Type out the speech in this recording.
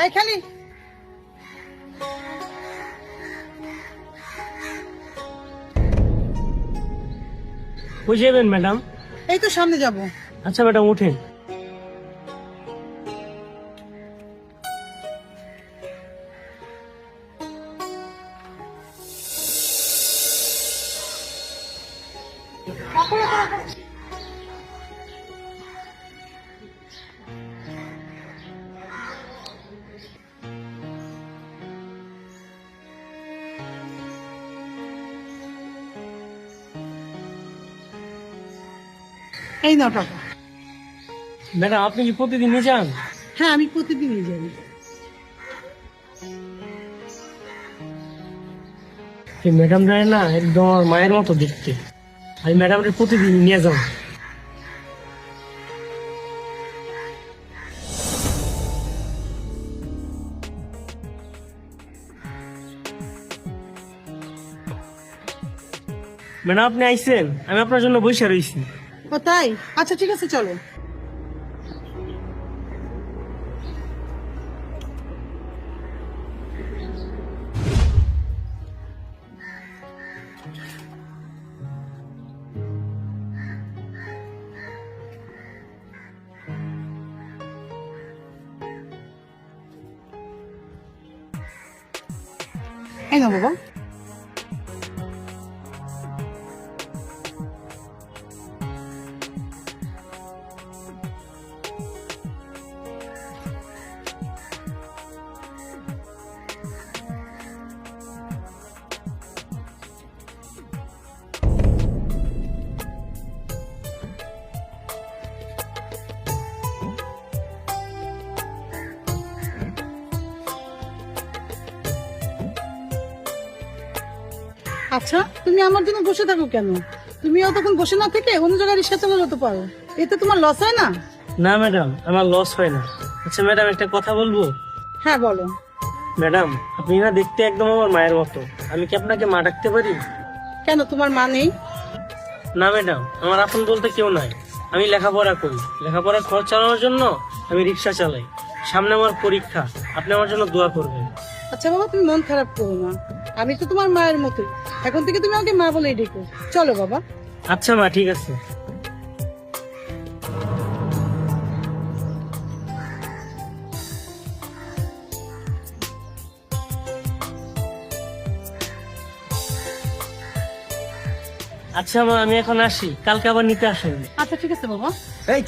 এই খালি কই যাবেন ম্যাডাম? এই তো সামনে যাব। আচ্ছা ম্যাডাম উঠেন। এই নাও টাকা। ম্যাডাম আপনি কি প্রতিদিনই যান? হ্যাঁ, আমি প্রতিদিনই যাই। এই ম্যাডাম রায় না একদম আমার মায়ের মতো দেখতে। আমি ম্যাডামকে প্রতিদিন নিয়ে যাবো। ম্যাডাম আপনি আইছেন, আমি আপনার জন্য বসে রয়েছি। ও তাই? আচ্ছা ঠিক আছে, চলো। এই নাও বাবা। আচ্ছা, তুমি আমার জন্য বসে থাকো কেন? তুমিও তখন বসে না থেকে অন্য জায়গায় রিক্সা চলে যেতে পারো। এতে তোমার লস হয় না? না ম্যাডাম, আমার লস হয় না। আচ্ছা ম্যাডাম একটা কথা বলবো? হ্যাঁ বলো। ম্যাডাম আপনি না দেখতে একদম আমার মায়ের মতো। আমি কি আপনাকে মা ডাকতে পারি? কেন, তোমার মা নেই? না ম্যাডাম, আমার আপন বলতে কেউ নাই। আমি লেখাপড়া করি, লেখাপড়ার খরচ চালানোর জন্য আমি রিক্সা চালাই। সামনে আমার পরীক্ষা, আপনি আমার জন্য দোয়া করবেন। আচ্ছা বাবা, তুমি মন খারাপ করো না। আমি তো তোমার মায়ের মতোই। এখন থেকে তুমি আমাকে মা বলেই ডেকো। চলো বাবা। আচ্ছা মা, ঠিক আছে। আচ্ছা মা, আমি এখন আসি, কালকে আবার নিতে আসেন। আচ্ছা ঠিক আছে বাবা। এই